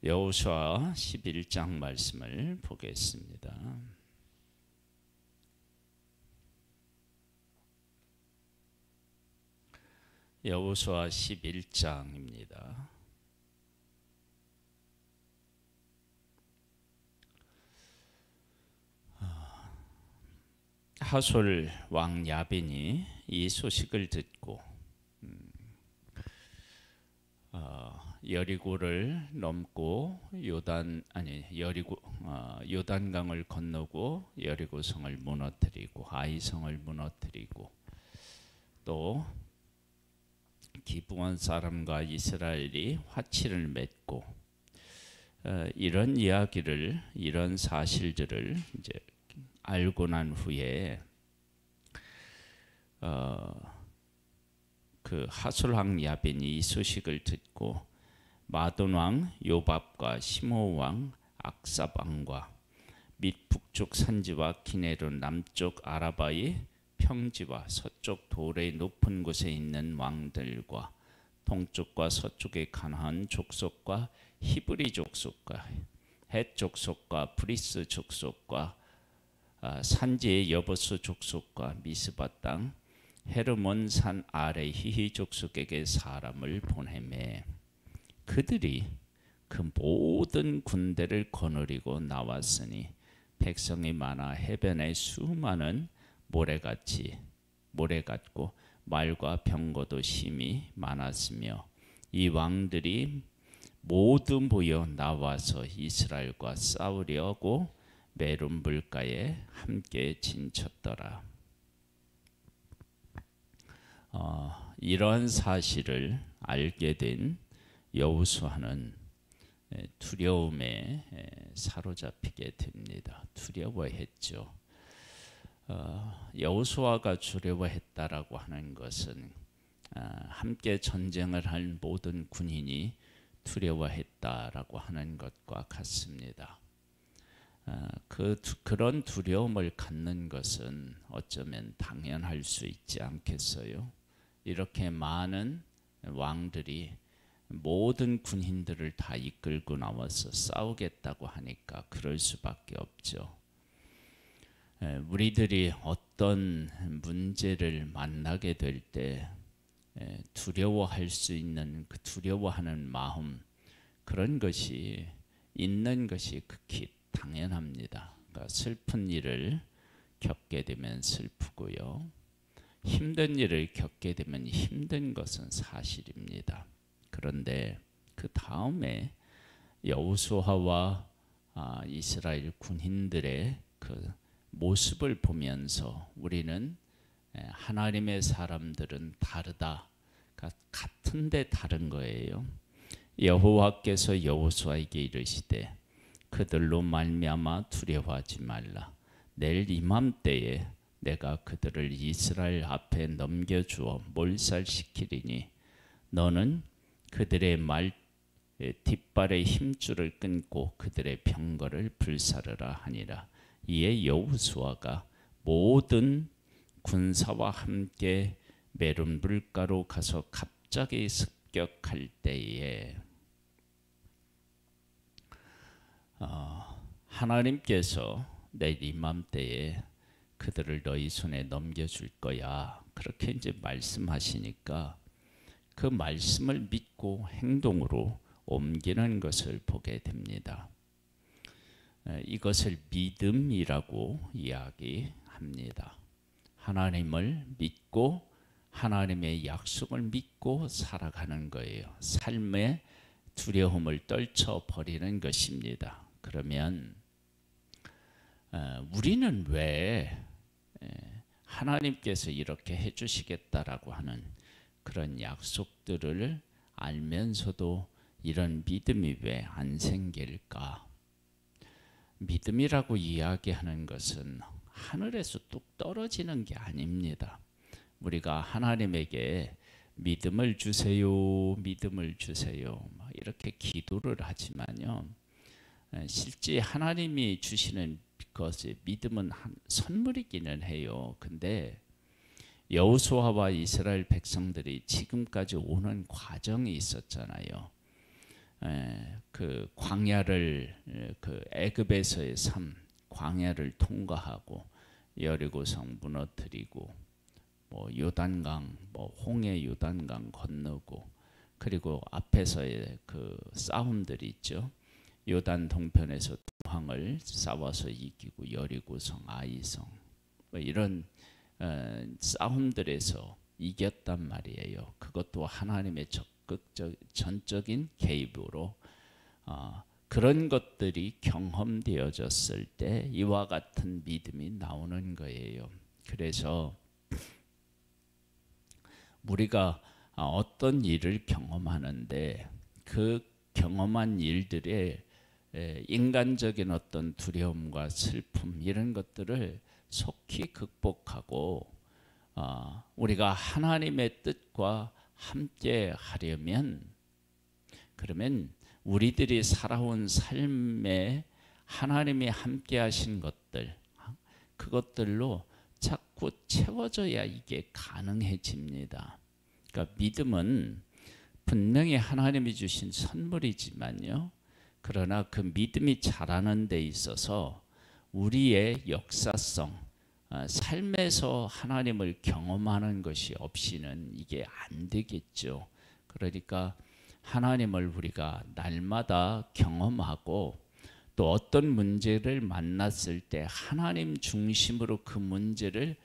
여호수아 11장 말씀을 보겠습니다. 여호수아 11장입니다. 하솔 왕 야빈이 이 소식을 듣고 여리고를 넘고 요단강을 건너고 여리고성을 무너뜨리고 아이성을 무너뜨리고 또 기브온 사람과 이스라엘이 화치를 맺고 이런 이야기를, 이런 사실들을 이제 알고 난 후에 그 하솔 왕 야빈이 이 소식을 듣고 마돈 왕 요밥과 시므온 왕 악삽 왕과 및 북쪽 산지와 기네론 남쪽 아라바의 평지와 서쪽 돌의 높은 곳에 있는 왕들과 동쪽과 서쪽의 가나안 족속과 히브리 족속과 헷 족속과 브리스 족속과 산지의 여보스 족속과 미스바 땅 헤르몬 산 아래 히히 족속에게 사람을 보내매 그들이 그 모든 군대를 거느리고 나왔으니 백성이 많아 해변에 수많은 모래 같고 말과 병거도 심히 많았으며 이 왕들이 모두 모여 나와서 이스라엘과 싸우려고 메론 물가에 함께 진쳤더라. 이러한 사실을 알게 된 여호수아는 두려움에 사로잡히게 됩니다. 두려워했죠. 여호수아가 두려워했다라고 하는 것은 함께 전쟁을 할 모든 군인이 두려워했다라고 하는 것과 같습니다. 그런 두려움을 갖는 것은 어쩌면 당연할 수 있지 않겠어요? 이렇게 많은 왕들이 모든 군인들을 다 이끌고 나와서 싸우겠다고 하니까 그럴 수밖에 없죠. 우리들이 어떤 문제를 만나게 될 때 두려워할 수 있는 그 두려워하는 마음, 그런 것이 있는 것이 극히 당연합니다. 그러니까 슬픈 일을 겪게 되면 슬프고요, 힘든 일을 겪게 되면 힘든 것은 사실입니다. 그런데 그 다음에 여호수아와 이스라엘 군인들의 그 모습을 보면서 우리는 하나님의 사람들은 다르다, 같은데 다른 거예요. 여호와께서 여호수아에게 이르시되 그들로 말미암아 두려워하지 말라. 내일 이맘때에 내가 그들을 이스라엘 앞에 넘겨주어 몰살시키리니 너는 그들의 뒷발의 힘줄을 끊고 그들의 병거를 불사르라 하니라. 이에 여호수아가 모든 군사와 함께 메론 물가로 가서 갑자기 습격할 때에 하나님께서 내일 이맘때에 그들을 너희 손에 넘겨줄 거야, 그렇게 이제 말씀하시니까 그 말씀을 믿고 행동으로 옮기는 것을 보게 됩니다. 이것을 믿음이라고 이야기합니다. 하나님을 믿고 하나님의 약속을 믿고 살아가는 거예요. 삶의 두려움을 떨쳐버리는 것입니다. 그러면 우리는 왜 하나님께서 이렇게 해주시겠다라고 하는 그런 약속들을 알면서도 이런 믿음이 왜 안 생길까? 믿음이라고 이야기하는 것은 하늘에서 뚝 떨어지는 게 아닙니다. 우리가 하나님에게 믿음을 주세요, 믿음을 주세요, 이렇게 기도를 하지만요, 실제 하나님이 주시는 것이 믿음은 선물이기는 해요. 근데 여호수아와 이스라엘 백성들이 지금까지 오는 과정이 있었잖아요. 그 광야를 그 애굽에서의 삶, 광야를 통과하고 여리고성 무너뜨리고 뭐 요단강, 뭐 홍해 요단강 건너고 그리고 앞에서의 그 싸움들이 있죠. 요단 동편에서 왕을 싸워서 이기고 여리고성, 아이성 뭐 이런 싸움들에서 이겼단 말이에요. 그것도 하나님의 적극적 전적인 개입으로 그런 것들이 경험되어졌을 때 이와 같은 믿음이 나오는 거예요. 그래서 우리가 어떤 일을 경험하는데 그 경험한 일들의 인간적인 어떤 두려움과 슬픔 이런 것들을 속히 극복하고 우리가 하나님의 뜻과 함께 하려면 그러면 우리들이 살아온 삶에 하나님이 함께 하신 것들 그것들로 자꾸 채워져야 이게 가능해집니다. 그러니까 믿음은 분명히 하나님이 주신 선물이지만요. 그러나 그 믿음이 자라는 데 있어서 우리의 역사성, 삶에서 하나님을 경험하는 것이 없이는 이게 안 되겠죠. 그러니까 하나님을 우리가 날마다 경험하고 또 어떤 문제를 만났을 때 하나님 중심으로 그 문제를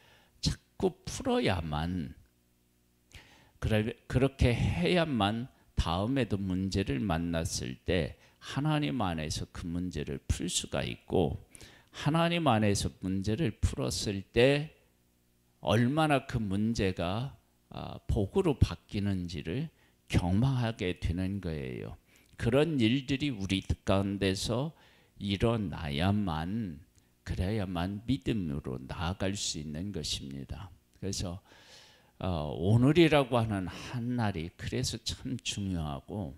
자꾸 풀어야만 그렇게 해야만 다음에도 문제를 만났을 때 하나님 안에서 그 문제를 풀 수가 있고 하나님 안에서 문제를 풀었을 때 얼마나 그 문제가 복으로 바뀌는지를 경험하게 되는 거예요. 그런 일들이 우리 가운데서 일어나야만 그래야만 믿음으로 나아갈 수 있는 것입니다. 그래서 오늘이라고 하는 한 날이 그래서 참 중요하고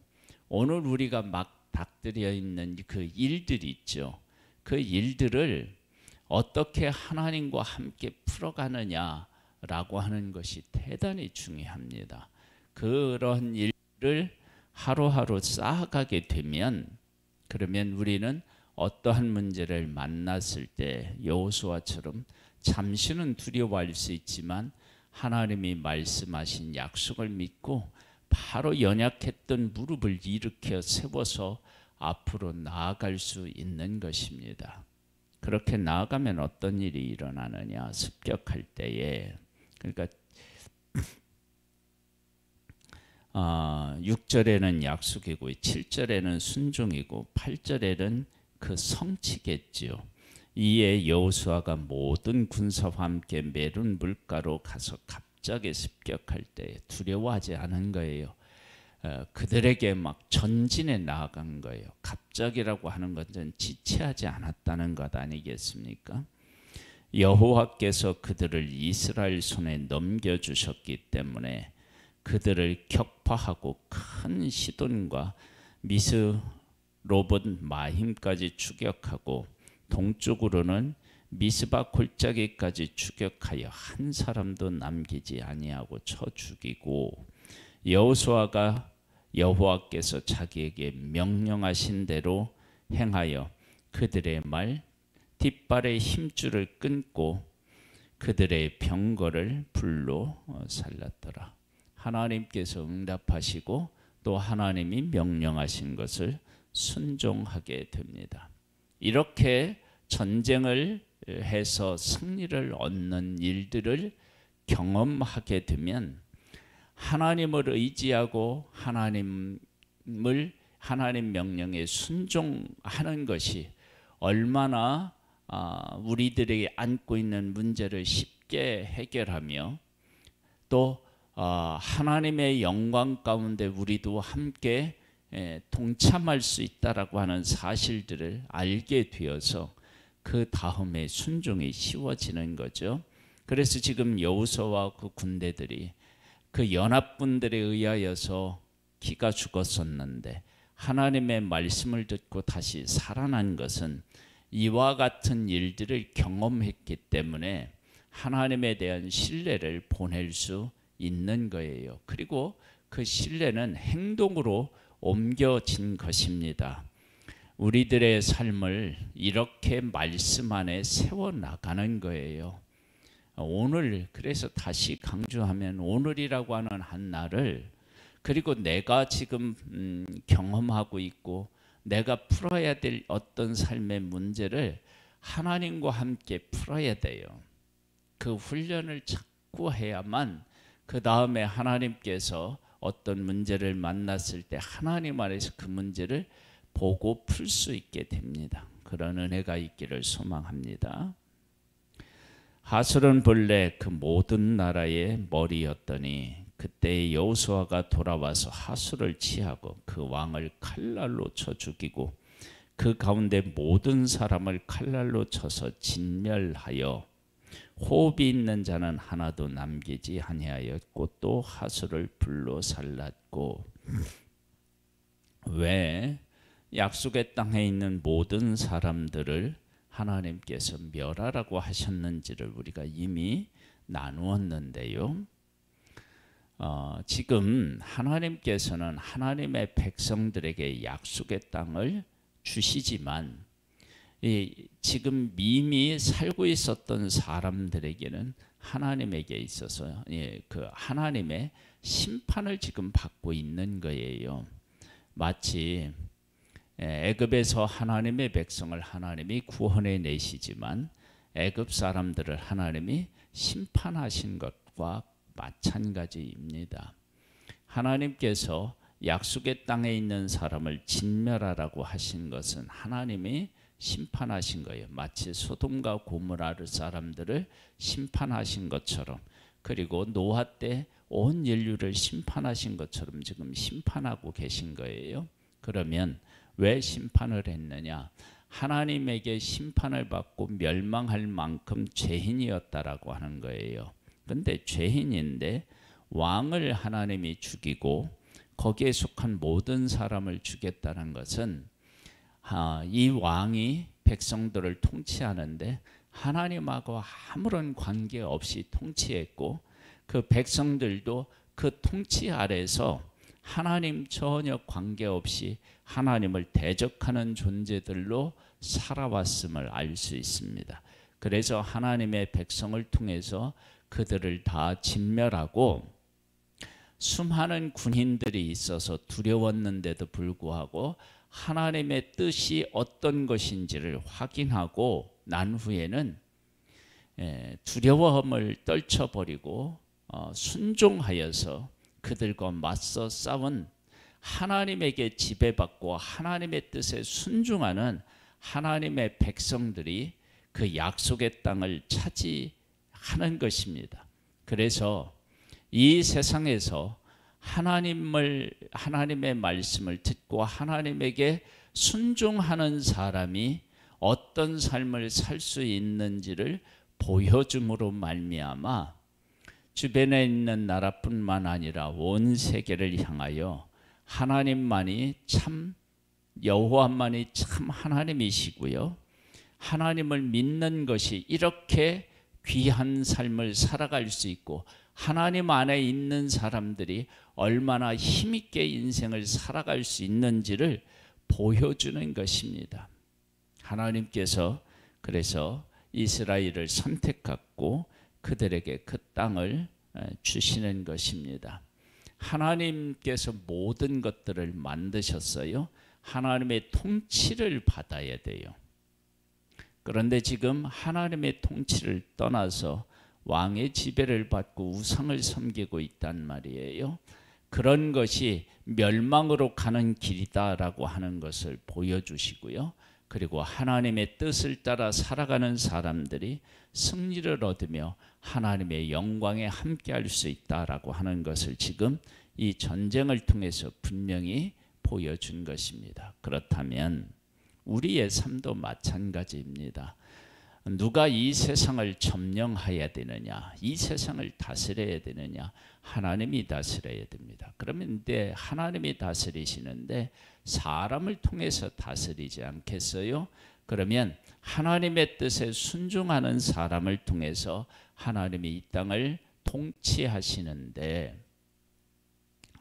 오늘 우리가 막 닥들여 있는 그 일들이 있죠. 그 일들을 어떻게 하나님과 함께 풀어가느냐라고 하는 것이 대단히 중요합니다. 그런 일을 하루하루 쌓아가게 되면 그러면 우리는 어떠한 문제를 만났을 때 여호수아처럼 잠시는 두려워할 수 있지만 하나님이 말씀하신 약속을 믿고 바로 연약했던 무릎을 일으켜 세워서 앞으로 나아갈 수 있는 것입니다. 그렇게 나아가면 어떤 일이 일어나느냐? 습격할 때에 그러니까 6절에는 약속이고 7절에는 순종이고 8절에는 그 성취겠지요. 이에 여호수아가 모든 군사와 함께 메론 물가로 가서 갑자기 습격할 때 두려워하지 않은 거예요. 그들에게 막 전진해 나아간 거예요. 갑자기라고 하는 것은 지체하지 않았다는 것 아니겠습니까? 여호와께서 그들을 이스라엘 손에 넘겨주셨기 때문에 그들을 격파하고 큰 시돈과 미스로봇 마힘까지 추격하고 동쪽으로는 미스바 골짜기까지 추격하여 한 사람도 남기지 아니하고 쳐 죽이고 여호수아가 여호와께서 자기에게 명령하신 대로 행하여 그들의 말 뒷발의 힘줄을 끊고 그들의 병거를 불로 살랐더라. 하나님께서 응답하시고 또 하나님이 명령하신 것을 순종하게 됩니다. 이렇게 전쟁을 해서 승리를 얻는 일들을 경험하게 되면 하나님을 의지하고 하나님 명령에 순종하는 것이 얼마나 우리들이 안고 있는 문제를 쉽게 해결하며 또 하나님의 영광 가운데 우리도 함께 동참할 수 있다라고 하는 사실들을 알게 되어서 그 다음에 순종이 쉬워지는 거죠. 그래서 지금 여호수아와 그 군대들이 그 연합군들에 의하여서 기가 죽었었는데 하나님의 말씀을 듣고 다시 살아난 것은 이와 같은 일들을 경험했기 때문에 하나님에 대한 신뢰를 보낼 수 있는 거예요. 그리고 그 신뢰는 행동으로 옮겨진 것입니다. 우리들의 삶을 이렇게 말씀 안에 세워나가는 거예요. 오늘, 그래서 다시 강조하면 오늘이라고 하는 한 날을, 그리고 내가 지금 경험하고 있고 내가 풀어야 될 어떤 삶의 문제를 하나님과 함께 풀어야 돼요. 그 훈련을 자꾸 해야만 그 다음에 하나님께서 어떤 문제를 만났을 때 하나님 안에서 그 문제를 보고 풀 수 있게 됩니다. 그런 은혜가 있기를 소망합니다. 하술은 본래 그 모든 나라의 머리였더니 그때 여호수아가 돌아와서 하술을 취하고 그 왕을 칼날로 쳐 죽이고 그 가운데 모든 사람을 칼날로 쳐서 진멸하여 호흡이 있는 자는 하나도 남기지 아니하였고 또 하술을 불로 살랐고. 왜 약속의 땅에 있는 모든 사람들을 하나님께서 멸하라고 하셨는지를 우리가 이미 나누었는데요. 지금 하나님께서는 하나님의 백성들에게 약속의 땅을 주시지만 지금 이미 살고 있었던 사람들에게는 하나님에게 있어서 그 하나님의 심판을 지금 받고 있는 거예요. 마치 애굽에서 하나님의 백성을 하나님이 구원해 내시지만 애굽 사람들을 하나님이 심판하신 것과 마찬가지입니다. 하나님께서 약속의 땅에 있는 사람을 진멸하라고 하신 것은 하나님이 심판하신 거예요. 마치 소돔과 고모라 사람들을 심판하신 것처럼, 그리고 노아 때 온 인류를 심판하신 것처럼 지금 심판하고 계신 거예요. 그러면 왜 심판을 했느냐? 하나님에게 심판을 받고 멸망할 만큼 죄인이었다라고 하는 거예요. 근데 죄인인데 왕을 하나님이 죽이고 거기에 속한 모든 사람을 죽였다는 것은 이 왕이 백성들을 통치하는데 하나님하고 아무런 관계 없이 통치했고 그 백성들도 그 통치 아래서 하나님 전혀 관계없이 하나님을 대적하는 존재들로 살아왔음을 알 수 있습니다. 그래서 하나님의 백성을 통해서 그들을 다 진멸하고 수많은 군인들이 있어서 두려웠는데도 불구하고 하나님의 뜻이 어떤 것인지를 확인하고 난 후에는 두려움을 떨쳐버리고 순종하여서 그들과 맞서 싸운, 하나님에게 지배받고 하나님의 뜻에 순종하는 하나님의 백성들이 그 약속의 땅을 차지하는 것입니다. 그래서 이 세상에서 하나님의 말씀을 듣고 하나님에게 순종하는 사람이 어떤 삶을 살 수 있는지를 보여줌으로 말미암아 주변에 있는 나라뿐만 아니라 온 세계를 향하여 하나님만이 참, 여호와만이 참 하나님이시고요, 하나님을 믿는 것이 이렇게 귀한 삶을 살아갈 수 있고 하나님 안에 있는 사람들이 얼마나 힘있게 인생을 살아갈 수 있는지를 보여주는 것입니다. 하나님께서 그래서 이스라엘을 선택하고 그들에게 그 땅을 주시는 것입니다. 하나님께서 모든 것들을 만드셨어요. 하나님의 통치를 받아야 돼요. 그런데 지금 하나님의 통치를 떠나서 왕의 지배를 받고 우상을 섬기고 있단 말이에요. 그런 것이 멸망으로 가는 길이다라고 하는 것을 보여주시고요. 그리고 하나님의 뜻을 따라 살아가는 사람들이 승리를 얻으며 하나님의 영광에 함께할 수 있다라고 하는 것을 지금 이 전쟁을 통해서 분명히 보여준 것입니다. 그렇다면 우리의 삶도 마찬가지입니다. 누가 이 세상을 점령해야 되느냐, 이 세상을 다스려야 되느냐? 하나님이 다스려야 됩니다. 그러면 하나님이 다스리시는데 사람을 통해서 다스리지 않겠어요? 그러면 하나님의 뜻에 순종하는 사람을 통해서 하나님이 이 땅을 통치하시는데,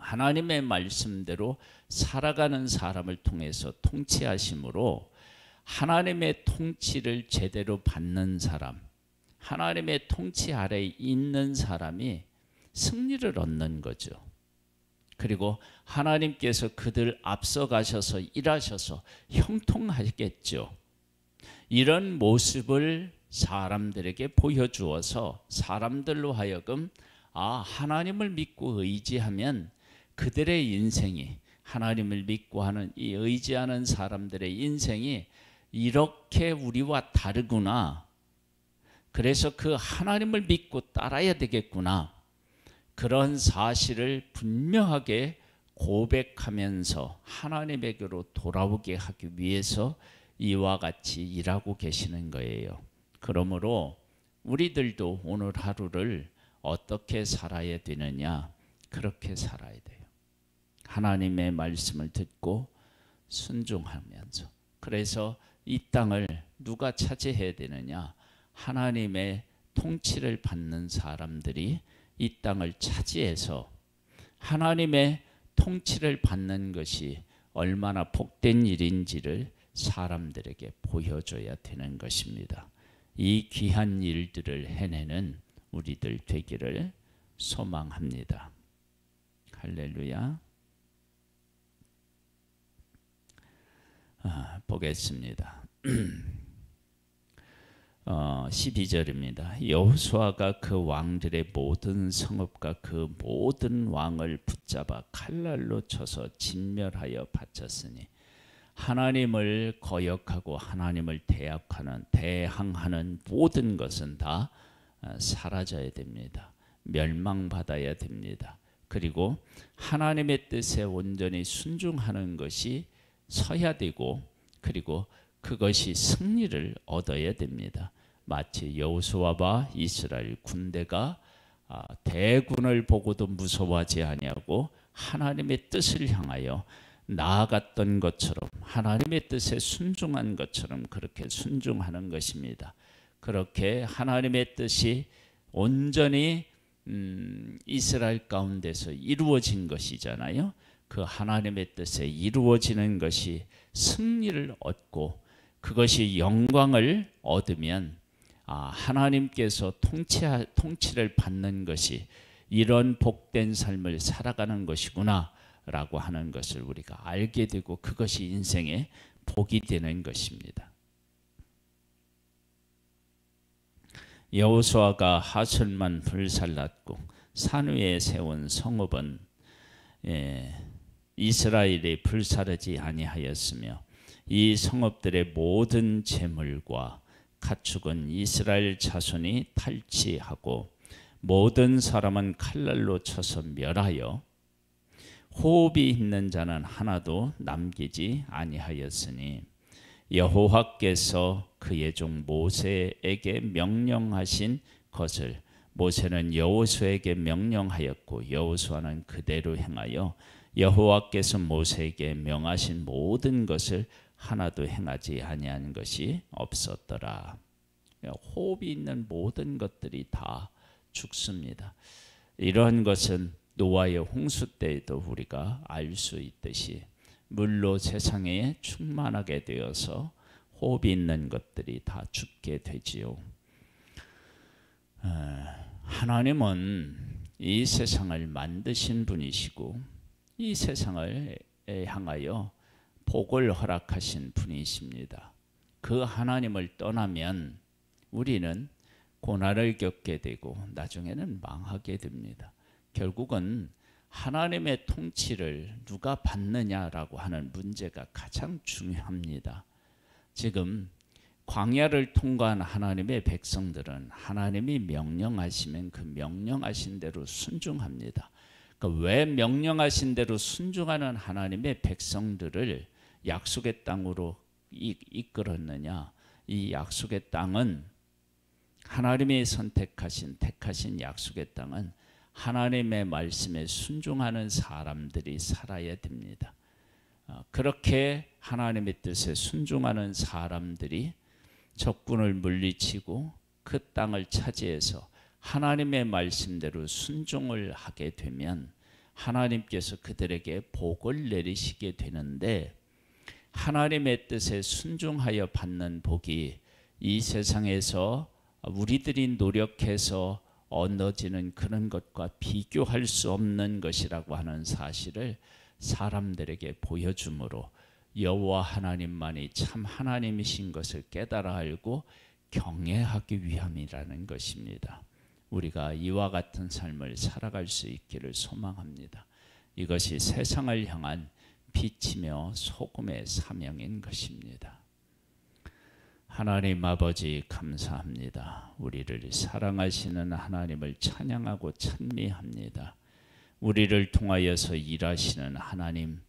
하나님의 말씀대로 살아가는 사람을 통해서 통치하심으로 하나님의 통치를 제대로 받는 사람, 하나님의 통치 아래에 있는 사람이 승리를 얻는 거죠. 그리고 하나님께서 그들 앞서가셔서 일하셔서 형통하겠죠. 이런 모습을 사람들에게 보여주어서 사람들로 하여금 하나님을 믿고 의지하면 그들의 인생이, 하나님을 믿고 하는 이 의지하는 사람들의 인생이 이렇게 우리와 다르구나. 그래서 그 하나님을 믿고 따라야 되겠구나. 그런 사실을 분명하게 고백하면서 하나님에게로 돌아오게 하기 위해서 이와 같이 일하고 계시는 거예요. 그러므로 우리들도 오늘 하루를 어떻게 살아야 되느냐? 그렇게 살아야 돼요. 하나님의 말씀을 듣고 순종하면서. 그래서 이 땅을 누가 차지해야 되느냐? 하나님의 통치를 받는 사람들이 이 땅을 차지해서 하나님의 통치를 받는 것이 얼마나 복된 일인지를 사람들에게 보여줘야 되는 것입니다. 이 귀한 일들을 해내는 우리들 되기를 소망합니다. 할렐루야. 보겠습니다. 12절입니다. 여호수아가 그 왕들의 모든 성읍과 그 모든 왕을 붙잡아 칼날로 쳐서 진멸하여 바쳤으니 하나님을 거역하고 하나님을 대항하는 모든 것은 다 사라져야 됩니다. 멸망받아야 됩니다. 그리고 하나님의 뜻에 온전히 순종하는 것이 서야 되고, 그리고 그것이 승리를 얻어야 됩니다. 마치 여호수아와 이스라엘 군대가 대군을 보고도 무서워하지 아니하고 하나님의 뜻을 향하여 나아갔던 것처럼, 하나님의 뜻에 순종한 것처럼 그렇게 순종하는 것입니다. 그렇게 하나님의 뜻이 온전히 이스라엘 가운데서 이루어진 것이잖아요. 그 하나님의 뜻에 이루어지는 것이 승리를 얻고 그것이 영광을 얻으면 하나님께서 통치를 받는 것이 이런 복된 삶을 살아가는 것이구나 라고 하는 것을 우리가 알게 되고 그것이 인생의 복이 되는 것입니다. 여호수아가 하솔만 불살랐고 산 위에 세운 성읍은 이스라엘이 불사르지 아니하였으며 이 성읍들의 모든 재물과 가축은 이스라엘 자손이 탈취하고 모든 사람은 칼날로 쳐서 멸하여 호흡이 있는 자는 하나도 남기지 아니하였으니 여호와께서 그의 종 모세에게 명령하신 것을 모세는 여호수아에게 명령하였고 여호수아는 그대로 행하여 여호와께서 모세에게 명하신 모든 것을 하나도 행하지 아니한 것이 없었더라. 호흡이 있는 모든 것들이 다 죽습니다. 이러한 것은 노아의 홍수 때에도 우리가 알 수 있듯이 물로 세상에 충만하게 되어서 호흡이 있는 것들이 다 죽게 되지요. 하나님은 이 세상을 만드신 분이시고 이 세상을 향하여 복을 허락하신 분이십니다. 그 하나님을 떠나면 우리는 고난을 겪게 되고 나중에는 망하게 됩니다. 결국은 하나님의 통치를 누가 받느냐라고 하는 문제가 가장 중요합니다. 지금 광야를 통과한 하나님의 백성들은 하나님이 명령하시면 그 명령하신 대로 순종합니다. 그러니까 왜 명령하신 대로 순종하는 하나님의 백성들을 약속의 땅으로 이끌었느냐? 이 약속의 땅은 하나님이 택하신 약속의 땅은 하나님의 말씀에 순종하는 사람들이 살아야 됩니다. 그렇게 하나님의 뜻에 순종하는 사람들이 적군을 물리치고 그 땅을 차지해서 하나님의 말씀대로 순종을 하게 되면 하나님께서 그들에게 복을 내리시게 되는데, 하나님의 뜻에 순종하여 받는 복이 이 세상에서 우리들이 노력해서 얻어지는 그런 것과 비교할 수 없는 것이라고 하는 사실을 사람들에게 보여주므로 여호와 하나님만이 참 하나님이신 것을 깨달아 알고 경외하기 위함이라는 것입니다. 우리가 이와 같은 삶을 살아갈 수 있기를 소망합니다. 이것이 세상을 향한 빛이며 소금의 사명인 것입니다. 하나님 아버지 감사합니다. 우리를 사랑하시는 하나님을 찬양하고 찬미합니다. 우리를 통하여서 일하시는 하나님,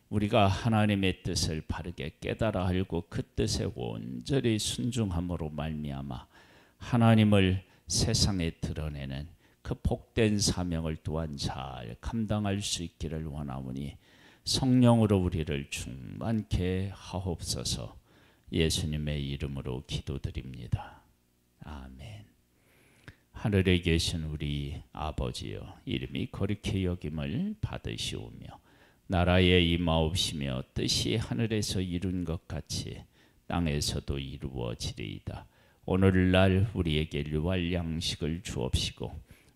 우리가 하나님의 뜻을 바르게 깨달아 알고 그 뜻에 온전히 순종함으로 말미암아 하나님을 세상에 드러내는 그 복된 사명을 또한 잘 감당할 수 있기를 원하오니 성령으로 우리를 충만케 하옵소서. 예수님의 이름으로 기도드립니다. 아멘. 하늘에 계신 우리 아버지여, 이름이 거룩히 여김을 받으시오며 나라에 임하옵시며 뜻이 하늘에서 이룬 것 같이 땅에서도 이루어지리이다. 오늘날 우리에게 일용할 양식을 주옵시고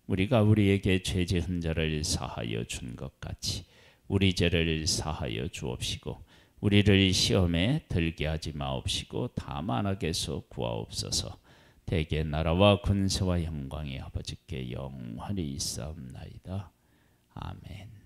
우리가 우리에게 죄 지은 자를 사하여 준 것 같이 우리 죄를 사하여 주옵시고 우리를 시험에 들게 하지 마옵시고 다만 악에서 구하옵소서. 대개 나라와 권세와 영광이 아버지께 영원히 있사옵나이다. 아멘.